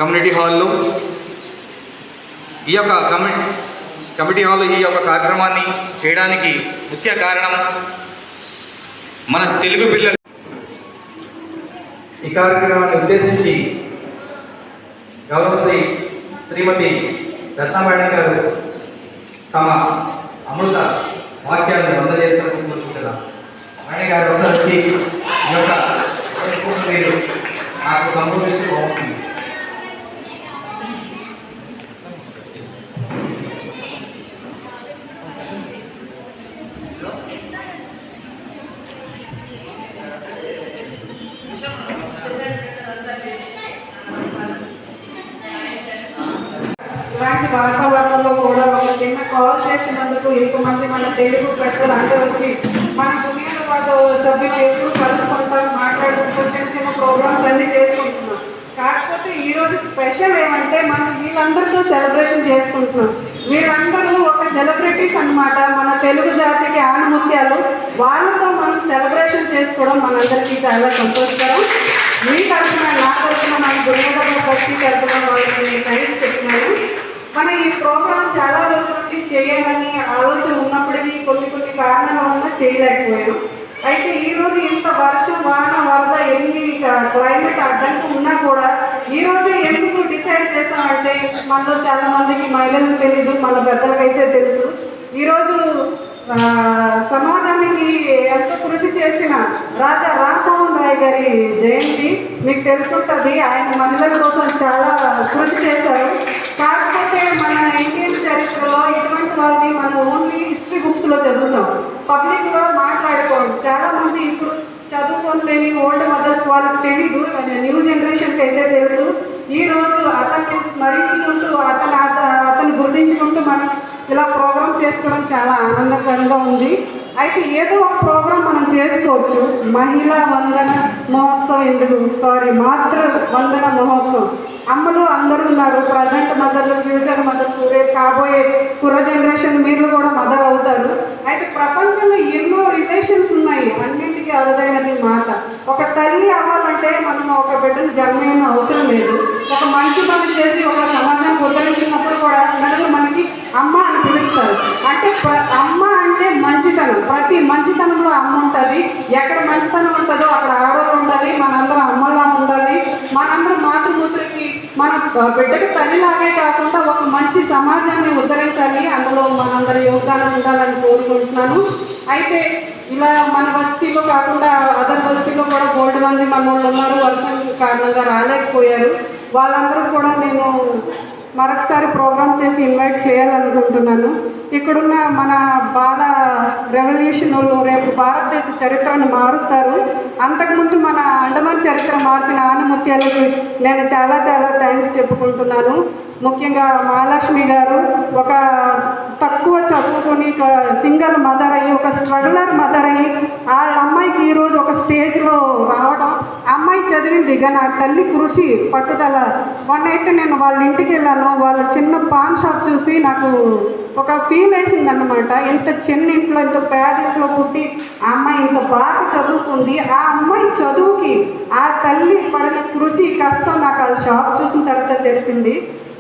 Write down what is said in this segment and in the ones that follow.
Community హాల్లో ఈ యొక్క కమిటీ హాల్లో ఈ యొక్క కార్యక్రమాన్ని చేయడానికి ముఖ్య కారణం మన తెలుగు పిల్లలు. ఈ కార్యక్రమాన్ని ఉద్దేశించి గౌరవశ్రీ శ్రీమతి రత్న మేడం గారు తమ అమృత వాక్యాలను అందజేస్తున్నారు. మేడం గారు ఒకసారి వచ్చి ఈ యొక్క నాకు సంబోధించి బాగుంటుంది. ఇలాంటి వాతావరణంలో కూడా ఒక చిన్న కాల్ చేసినందుకు ఇంతమంది మన తెలుగు పెద్దలు అందరూ వచ్చి మన దునియాలో వాళ్ళు సభ్యులు ఎప్పుడు కలుసుకుంటారు, మాట్లాడుకుంటూ చిన్న చిన్న ప్రోగ్రామ్స్ అన్నీ చేసుకుంటున్నాం. కాకపోతే ఈరోజు స్పెషల్ ఏమంటే మనం వీళ్ళందరితో సెలబ్రేషన్ చేసుకుంటున్నాం. వీళ్ళందరూ ఒక సెలబ్రిటీస్ అన్నమాట, మన తెలుగు జాతికి ఆణిముత్యాలు. వాళ్ళతో మనం సెలబ్రేషన్ చేసుకోవడం మనందరికీ చాలా సంతోషకరం. మీ తరఫున నా తరఫున మన దునియాలో భక్తి తరఫున వాళ్ళకి నేను థ్యాంక్స్ చెప్తున్నాను. మన ఈ ప్రోగ్రాం చాలా రోజుల నుండి చేయాలని ఆలోచన ఉన్నప్పటికీ కొన్ని కారణాల వల్ల చేయలేకపోయాం. అయితే ఈరోజు ఇంత వర్షం, వాన, వరద ఎన్ని క్లైమేట్ అడ్డంకి ఉన్నా కూడా ఈరోజు ఎందుకు డిసైడ్ చేస్తామంటే మనలో చాలా మందికి మహిళలకు తెలీదు, మన పెద్దలకైతే తెలుసు. ఈరోజు సమాజానికి ఎంతో కృషి చేసిన రాజా రామ్మోహన్ రాయ్ గారి జయంతి మీకు తెలుసుంటుంది. ఆయన మహిళల కోసం చాలా కృషి చేశారు. కాకపోతే మన ఇండియన్ చరిత్రలో ఇటువంటి వాళ్ళని మనం ఓన్లీ హిస్టరీ బుక్స్లో చదువుతాం, పబ్లిక్లో మాట్లాడుకోం. చాలామంది ఇప్పుడు చదువుకోలేని ఓల్డ్ మదర్స్ వాళ్ళకి తెలీదు, న్యూ జనరేషన్కి అయితే తెలుసు. ఈరోజు అతన్ని స్మరించుకుంటూ అతన్ని గుర్తించుకుంటూ మనం ఇలా ప్రోగ్రామ్ చేసుకోవడం చాలా ఆనందకరంగా ఉంది. అయితే ఏదో ఒక ప్రోగ్రాం మనం చేసుకోవచ్చు. మహిళా వందన మహోత్సవం మాతృ వందన మహోత్సవం. అమ్మలు అందరూ ఉన్నారు, ప్రజెంట్ మదర్లు, ఫ్యూచర్ మదర్లు, రేపు కాబోయే కుర్ర జనరేషన్ మీరు కూడా మదర్ అవుతారు. అయితే ప్రపంచంలో ఎన్నో రిలేషన్స్ ఉన్నాయి, అన్నింటికీ అరుదైనది మాత. ఒక తల్లి అవ్వాలంటే మనం ఒక బిడ్డను జన్మేయడం అవసరం లేదు. ఒక మంచి పని చేసి ఒక సమాజాన్ని ఉద్ధరించినప్పుడు కూడా నలుగురు మనకి అమ్మ అని పిలుస్తారు. అంటే అమ్మ అంటే మంచితనం. ప్రతి మంచితనంలో అమ్మ ఉంటుంది. ఎక్కడ మంచితనం ఉంటుందో అక్కడ ఆడవాళ్ళు ఉండాలి. మనందరం అమ్మలా ఉండాలి. మనందరం మాతృమూర్తికి మన బిడ్డకి తల్లిలాగే కాకుండా ఒక మంచి సమాజాన్ని ఉద్ధరించాలి. అందులో మనందరి యోగదానం ఉండాలని కోరుకుంటున్నాను. అయితే ఇలా మన బస్తీలో కాకుండా అదర్ బస్తీలో కూడా బోల్డ్ మంది మన వాళ్ళు ఉన్నారు, వర్షం కారణంగా రాలేకపోయారు. వాళ్ళందరూ కూడా నేను మరొకసారి ప్రోగ్రామ్ చేసి ఇన్వైట్ చేయాలనుకుంటున్నాను. ఇక్కడున్న మన బాల రెవల్యూషన్ వాళ్ళు రేపు భారతదేశ చరిత్రను మారుస్తారు. అంతకుముందు మన అండమాన్ చరిత్ర మార్చిన ఆణిముత్యాలకి నేను చాలా థ్యాంక్స్ చెప్పుకుంటున్నాను. ముఖ్యంగా మహాలక్ష్మి గారు ఒక తక్కువ చదువుకొని సింగిల్ మదర్ అయ్యి, ఒక స్ట్రగులర్ మదర్ అయ్యి, వాళ్ళ అమ్మాయికి ఈరోజు ఒక స్టేజ్లో రావడం, అమ్మాయి చదివింది కానీ ఆ తల్లి కృషి, పట్టుదల. మొన్నైతే నేను వాళ్ళ ఇంటికి వెళ్ళాను. వాళ్ళ చిన్న పాన్ షాప్ చూసి నాకు ఒక ఫీల్ వేసిందన్నమాట. ఇంత చిన్న ఇంట్లో, ఇంత పేద ఇంట్లో పుట్టి ఆ అమ్మాయి ఇంత బాగా చదువుకుంది. ఆ అమ్మాయి చదువుకి ఆ తల్లి పడిన కృషి, కష్టం నాకు ఆ షాప్ చూసిన తర్వాత తెలిసింది.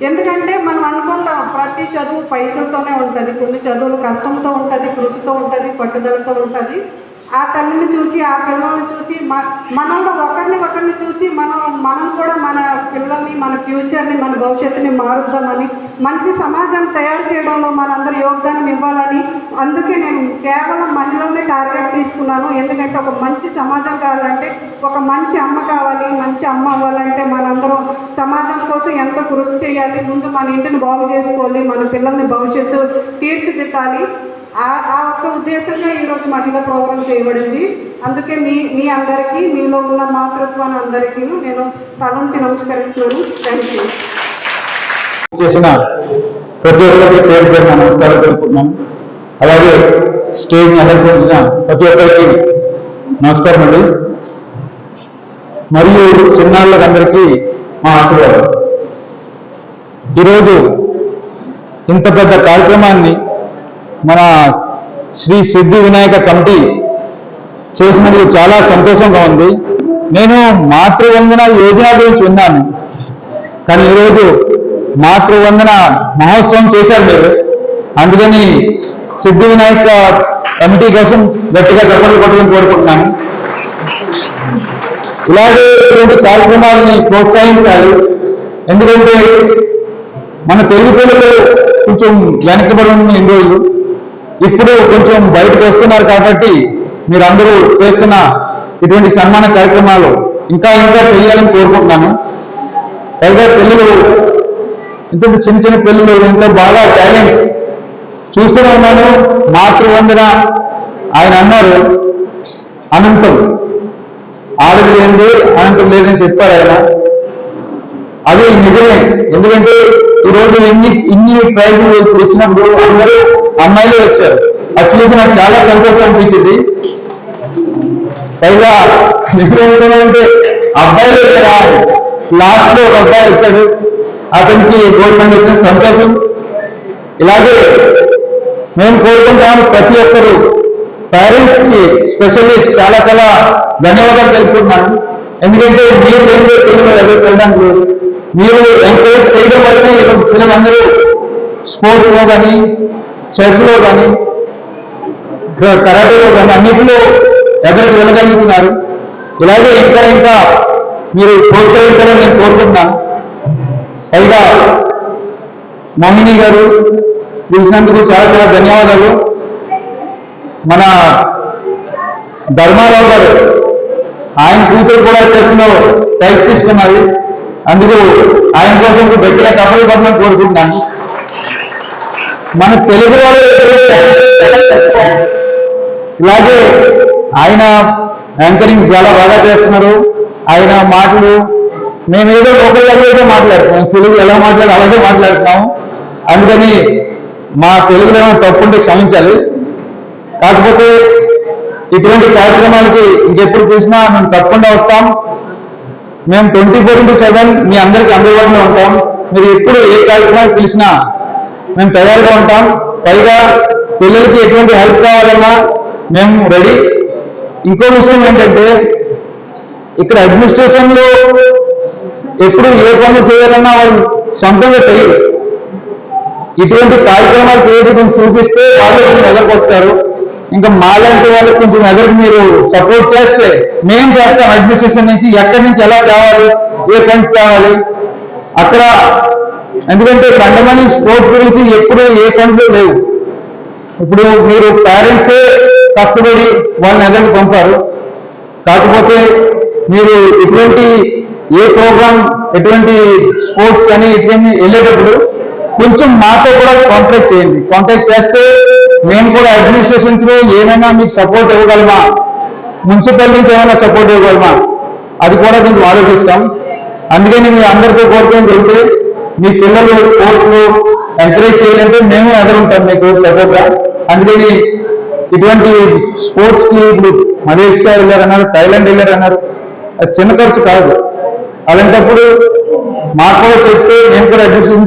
ఎందుకంటే మనం అనుకుంటాం ప్రతి చదువు పైసలతోనే ఉంటుంది, కొన్ని చదువులు కష్టంతో ఉంటుంది, కృషితో ఉంటుంది, పట్టుదలతో ఉంటుంది. ఆ తల్లిని చూసి, ఆ పిల్లల్ని చూసి, మనలో ఒకరిని చూసి మనం కూడా మన పిల్లల్ని, మన ఫ్యూచర్ని, మన భవిష్యత్తుని మారుద్దామని, మంచి సమాజాన్ని తయారు చేయడంలో మనందరి యోగదానం ఇవ్వాలని, అందుకే నేను కేవలం మహిళల్ని టార్గెట్ తీసుకున్నాను. ఎందుకంటే ఒక మంచి సమాజం కావాలంటే ఒక మంచి అమ్మ కావాలి. మంచి అమ్మ అవ్వాలంటే మనందరం సమాజం కోసం ఎంతో కృషి చేయాలి. ముందు మన ఇంటిని బాగు చేసుకోవాలి, మన పిల్లల్ని భవిష్యత్తు తీర్చిదిద్దాలి. ఆ ఒక్క ఉద్దేశంగా ఈరోజు మహిళా ప్రోగ్రాం చేయబడింది. అందుకే మీ అందరికీ, మీలో ఉన్న మాతృత్వాన్ని అందరికీ నేను తలంచి నమస్కరిస్తున్నాను. Thank you. చేసిన ప్రతి ఒక్కరికి పేరు పేరు నమస్కారం తెలుపుతున్నాను. అలాగే స్టేజ్ అలంకరించిన ప్రతి ఒక్కరికి నమస్కారం అండి. మరియు చిన్నాళ్ళకందరికీ మా ఆశీర్వాదం. ఈరోజు ఇంత పెద్ద కార్యక్రమాన్ని మన శ్రీ సిద్ధి వినాయక కమిటీ చేసినందుకు చాలా సంతోషంగా ఉంది. నేను మాతృవందన యోజన గురించి విన్నాను, కానీ ఈరోజు మాతృవందన మహోత్సవం చేశారు మీరు. అందుకని సిద్ధి వినాయక కమిటీ కోసం గట్టిగా చప్పట్లు కొట్టడం కోరుకుంటున్నాను. ఇలాగే ఇటువంటి కార్యక్రమాలని ప్రోత్సహించాలి. ఎందుకంటే మన తెలుగు పిల్లలు కొంచెం వెనకబడి ఉన్న ఎన్ని రోజులు ఇప్పుడు కొంచెం బయటకు వస్తున్నారు కాబట్టి మీరందరూ చేస్తున్న ఇటువంటి సన్మాన కార్యక్రమాలు ఇంకా ఇంకా చేయాలని కోరుకుంటున్నాను. పైగా పిల్లలు ఇంత చిన్న చిన్న పిల్లలు ఎంతో బాగా టాలెంట్ చూస్తూనే ఉన్నాను. మాతృవందన ఆయన అన్నారు అనంతం, ఆడది లేనిది అనంతం లేదని చెప్పారు ఆయన. అది నిజమే. ఎందుకంటే ఈరోజు ఇన్ని ప్రైజులు వచ్చినప్పుడు అందరూ అమ్మాయిలే వచ్చారు. అది చూసి నాకు చాలా సంతోషం అనిపించింది. పైగా నిజమేంటంటే అబ్బాయిలే కదా, లాస్ట్ లో ఒక అబ్బాయి వచ్చాడు, అతనికి గోల్డ్ మెడల్ వచ్చిన సంతోషం. ఇలాగే మేము కోరుకుంటాము ప్రతి ఒక్కరు పేరెంట్స్ కి స్పెషల్లీ చాలా చాలా ధన్యవాదాలు తెలుపుతున్నాను. ఎందుకంటే మీరు వెళ్ళడానికి మీరు ఎంకరేజ్ చేయడం వల్లనే పిల్లలందరూ స్పోర్ట్స్ లో కానీ, చెస్ లో కానీ, కరాటేలో కానీ అన్నింటిలో ఎక్కడికి వెళ్ళగలుగుతున్నారు. ఇలాగే ఇంకా ఇంకా మీరు ప్రోత్సహించాలని నేను కోరుకుంటున్నాను. పైగా మోహిని గారు పిలిచినందుకు చాలా చాలా ధన్యవాదాలు. మన ధర్మారావు గారు ఆయన కూతురు కూడా చేసిన ప్రైజ్ తీసుకున్నది. అందుకు ఆయన కోసం గట్టిగా కబడ్డీ పడమని కోరుకుంటున్నాను. మన తెలుగు వాళ్ళు ఇలాగే ఆయన యాంకరింగ్ చాలా బాగా చేస్తున్నారు. ఆయన మాటలు మేమేదో లోకల్ లాంగ్వేజ్ మాట్లాడుతున్నాం, తెలుగు ఎలా మాట్లాడి అలాగే మాట్లాడుతున్నాము. అందుకని మా తెలుగులో ఏమైనా తప్పుంటే క్షమించాలి. కాకపోతే ఇటువంటి కార్యక్రమాలకి ఇంకెప్పుడు చూసినా మేము తప్పకుండా వస్తాం. మేము 24/7 మీ అందరికీ అందుబాటులో ఉంటాం. మీరు ఎప్పుడు ఏ కార్యక్రమాలు పిలిచినా మేము తయారుగా ఉంటాం. పైగా పిల్లలకి ఎటువంటి హెల్ప్ కావాలన్నా మేము రెడీ. ఇంకో విషయం ఏంటంటే ఇక్కడ అడ్మినిస్ట్రేషన్ లో ఎప్పుడు ఏ పనులు చేయాలన్నా వాళ్ళు సొంతంగా చేయరు. ఇటువంటి కార్యక్రమాలు చేయడం చూపిస్తే వాళ్ళు కొంచెం ఎదరికి వస్తారు. ఇంకా మాలాంటి వాళ్ళకి కొంచెం ఎదరికి మీరు సపోర్ట్ చేస్తే మేము చేస్తాం. అడ్మినిస్ట్రేషన్ నుంచి ఎక్కడి నుంచి ఎలా కావాలి, ఏ ఫండ్స్ కావాలి అక్కడ. ఎందుకంటే ఫండమెంటల్ స్పోర్ట్స్ గురించి ఎప్పుడు ఏ ఫండ్స్ లేవు. ఇప్పుడు మీరు పేరెంట్సే కష్టపడి వాళ్ళని ఎదరికి పంపారు. కాకపోతే మీరు ఇటువంటి ఏ ప్రోగ్రామ్, ఎటువంటి స్పోర్ట్స్ కానీ ఇటువంటి వెళ్ళేటప్పుడు కొంచెం మాతో కూడా కాంటాక్ట్ చేయండి. కాంటాక్ట్ చేస్తే మేము కూడా అడ్మినిస్ట్రేషన్ త్రూ ఏమైనా మీకు సపోర్ట్ ఇవ్వగలమా, మున్సిపల్ నుంచి ఏమైనా సపోర్ట్ ఇవ్వగలమా, అది కూడా కొంచెం ఆలోచిస్తాం. అందుకని మీ అందరితో కోరుకొని వెళ్తే మీ పిల్లలు స్పోర్ట్స్లో ఎంకరేజ్ చేయాలంటే మేము ఎదురుంటాం మీకు సపోర్ట్గా. అందుకని ఇటువంటి స్పోర్ట్స్కి ఇప్పుడు మలేషియా వెళ్ళారన్నారు, థైలాండ్ వెళ్ళారన్నారు, అది చిన్న ఖర్చు కాదు. అలాంటప్పుడు మాకు కూడా చెప్తే మేము కూడా అడ్మిషన్